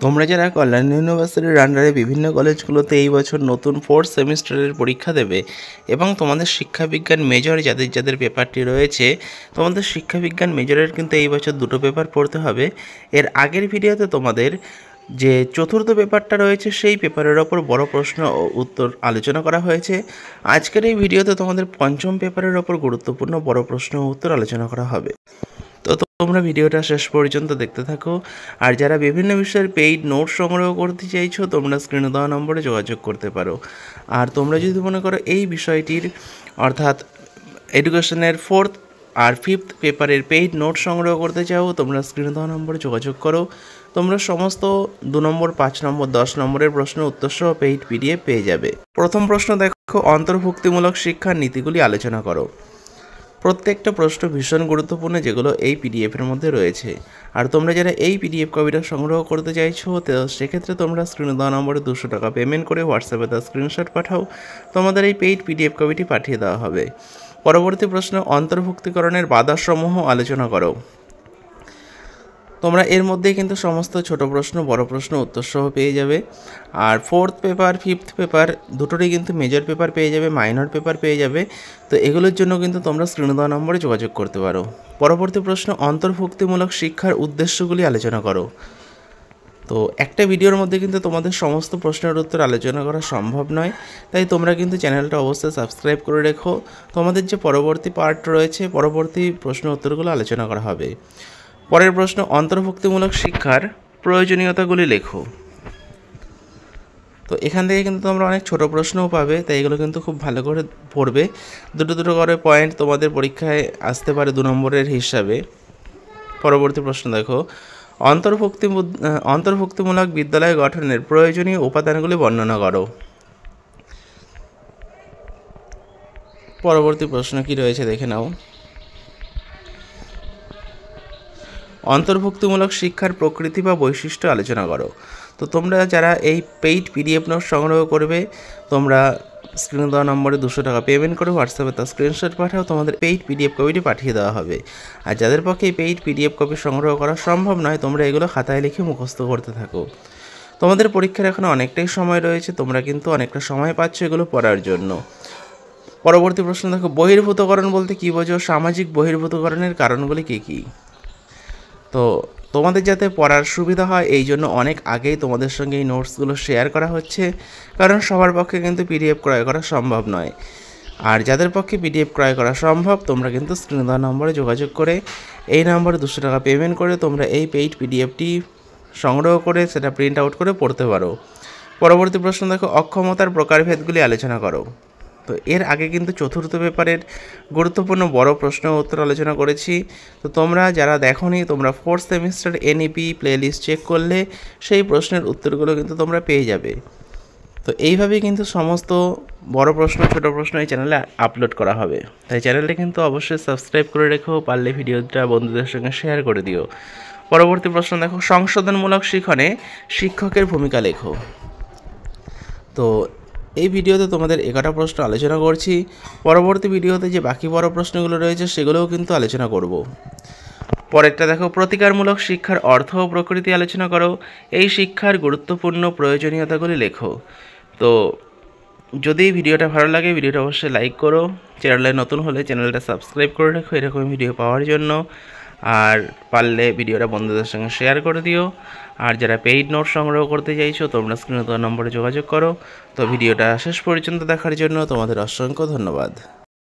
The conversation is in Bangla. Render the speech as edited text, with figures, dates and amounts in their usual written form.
তোমরা যারা কল্যাণ ইউনিভার্সিটির আন্ডারে বিভিন্ন কলেজগুলোতে এই বছর নতুন 4th সেমিস্টারের পরীক্ষা দেবে এবং তোমাদের শিক্ষাবিজ্ঞান মেজর যাদের যাদের পেপারটি রয়েছে, তোমাদের শিক্ষাবিজ্ঞান মেজরের কিন্তু এই বছর দুটো পেপার পড়তে হবে। এর আগের ভিডিওতে তোমাদের যে চতুর্থ পেপারটা রয়েছে সেই পেপারের ওপর বড় প্রশ্ন ও উত্তর আলোচনা করা হয়েছে। আজকের এই ভিডিওতে তোমাদের পঞ্চম পেপারের ওপর গুরুত্বপূর্ণ বড় প্রশ্ন ও উত্তর আলোচনা করা হবে। তো তোমরা ভিডিওটা শেষ পর্যন্ত দেখতে থাকো। আর যারা বিভিন্ন বিষয়ের পেইড নোট সংগ্রহ করতে চাইছো, তোমরা স্ক্রিনে দেওয়া নম্বরে যোগাযোগ করতে পারো। আর তোমরা যদি মনে করো এই বিষয়টির অর্থাৎ এডুকেশনের 4th আর 5th পেপারের পেইড নোট সংগ্রহ করতে চাও, তোমরা স্ক্রিনে দেওয়া নম্বরে যোগাযোগ করো। তোমরা সমস্ত 2 নম্বর, 5 নম্বর, 10 নম্বরের প্রশ্নের উত্তর সহ পেইড পিডিএফ পেয়ে যাবে। প্রথম প্রশ্ন দেখো, অন্তর্ভুক্তিমূলক শিক্ষার নীতিগুলি আলোচনা করো। প্রত্যেকটা প্রশ্ন ভীষণ গুরুত্বপূর্ণ, যেগুলো এই পিডিএফের মধ্যে রয়েছে। আর তোমরা যারা এই পিডিএফ কপিটা সংগ্রহ করতে চাইছো, তো সেক্ষেত্রে তোমরা স্ক্রিনে দেওয়া নম্বরে 200 টাকা পেমেন্ট করে হোয়াটসঅ্যাপে তার স্ক্রিনশট পাঠাও, তোমাদের এই পেইড পিডিএফ কপিটি পাঠিয়ে দেওয়া হবে। পরবর্তী প্রশ্ন, অন্তর্ভুক্তিকরণের বাধাসমূহ আলোচনা করো। তোমরা এর মধ্যেই কিন্তু সমস্ত ছোট প্রশ্ন, বড় প্রশ্ন উত্তর সহ পেয়ে যাবে। আর 4th পেপার, 5th পেপার দুটোরই কিন্তু মেজর পেপার পেয়ে যাবে, মাইনর পেপার পেয়ে যাবে। তো এগুলোর জন্য কিন্তু তোমরা স্ক্রিনে দেওয়া নম্বরে যোগাযোগ করতে পারো। পরবর্তী প্রশ্ন, অন্তর্ভুক্তিমূলক শিক্ষার উদ্দেশ্যগুলি আলোচনা করো। তো একটা ভিডিওর মধ্যে কিন্তু তোমাদের সমস্ত প্রশ্নের উত্তর আলোচনা করা সম্ভব নয়, তাই তোমরা কিন্তু চ্যানেলটা অবশ্যই সাবস্ক্রাইব করে রেখো। তোমাদের যে পরবর্তী পার্ট রয়েছে, পরবর্তী প্রশ্ন উত্তরগুলো আলোচনা করা হবে। পরের প্রশ্ন, অন্তর্ভুক্তিমূলক শিক্ষার প্রয়োজনীয়তাগুলি লেখো। তো এখান থেকে কিন্তু তোমরা অনেক ছোট প্রশ্নও পাবে, তাই এগুলো কিন্তু খুব ভালো করে পড়বে। দুটো দুটো করে পয়েন্ট তোমাদের পরীক্ষায় আসতে পারে 2 নম্বরের হিসাবে। পরবর্তী প্রশ্ন দেখো, অন্তর্ভুক্তিমূলক বিদ্যালয় গঠনের প্রয়োজনীয় উপাদানগুলি বর্ণনা করো। পরবর্তী প্রশ্ন কি রয়েছে দেখে নাও। অন্তর্ভুক্তিমূলক শিক্ষার প্রকৃতি বা বৈশিষ্ট্য আলোচনা করো। তো তোমরা যারা এই পেইড পিডিএফ নোট সংগ্রহ করবে, তোমরা স্ক্রিনে দেওয়া নম্বরে 200 টাকা পেমেন্ট করে হোয়াটসঅ্যাপে তার স্ক্রিনশট পাঠাও, তোমাদের পেইড পিডিএফ কপিটি পাঠিয়ে দেওয়া হবে। আর যাদের পক্ষে এই পেইড পিডিএফ কপি সংগ্রহ করা সম্ভব নয়, তোমরা এগুলো খাতায় লিখে মুখস্থ করতে থাকো। তোমাদের পরীক্ষার এখন অনেকটাই সময় রয়েছে, তোমরা কিন্তু অনেকটা সময় পাচ্ছ এগুলো পড়ার জন্য। পরবর্তী প্রশ্ন দেখো, বহির্ভূতকরণ বলতে কী বোঝো? সামাজিক বহির্ভূতকরণের কারণগুলি কী কী? তো তোমাদের যাতে পড়ার সুবিধা হয়, এই জন্য অনেক আগেই তোমাদের সঙ্গে এই নোটসগুলো শেয়ার করা হচ্ছে, কারণ সবার পক্ষে কিন্তু পিডিএফ ক্রয় করা সম্ভব নয়। আর যাদের পক্ষে পিডিএফ ক্রয় করা সম্ভব, তোমরা কিন্তু স্ক্রিনে দেওয়া নম্বরে যোগাযোগ করে এই নম্বরে 200 টাকা পেমেন্ট করে তোমরা এই পেইড পিডিএফটি সংগ্রহ করে সেটা প্রিন্ট আউট করে পড়তে পারো। পরবর্তী প্রশ্ন দেখো, অক্ষমতার প্রকারভেদগুলি আলোচনা করো। তো এর আগে কিন্তু চতুর্থ পেপারের গুরুত্বপূর্ণ বড় প্রশ্ন উত্তর আলোচনা করেছি। তো তোমরা যারা দেখোনি, তোমরা 4th semester NEP playlist check করলে সেই প্রশ্নের উত্তরগুলো কিন্তু তোমরা পেয়ে যাবে। তো এইভাবেই কিন্তু সমস্ত বড় প্রশ্ন, ছোট প্রশ্ন এই চ্যানেলে আপলোড করা হবে। তাই চ্যানেলটি কিন্তু অবশ্যই সাবস্ক্রাইব করে রেখো, পারলে ভিডিওটা বন্ধুদের সঙ্গে শেয়ার করে দিও। পরবর্তী প্রশ্ন দেখো, সংশোধনমূলক শিক্ষণে শিক্ষকের ভূমিকা লেখো। তো এই ভিডিওতে তোমাদের 11টা প্রশ্ন আলোচনা করছি। পরবর্তী ভিডিওতে যে বাকি বড় প্রশ্নগুলো রয়েছে সেগুলোও কিন্তু আলোচনা করব। পরেরটা দেখো, প্রতিকারমূলক শিক্ষার অর্থ ও প্রকৃতি আলোচনা করো। এই শিক্ষার গুরুত্বপূর্ণ প্রয়োজনীয়তাগুলি লেখো। তো যদি ভিডিওটা ভালো লাগে, ভিডিওটা অবশ্যই লাইক করো। চ্যানেলে নতুন হলে চ্যানেলটা সাবস্ক্রাইব করে রাখো এরকম ভিডিও পাওয়ার জন্য। আর পারলে ভিডিওটা বন্ধুদের সঙ্গে শেয়ার করে দিও। আর যারা পেইড নোট সংগ্রহ করতে চাইছো, তোমরা স্ক্রিনে দেওয়া নম্বরে যোগাযোগ করো। তো ভিডিওটা শেষ পর্যন্ত দেখার জন্য তোমাদের অসংখ্য ধন্যবাদ।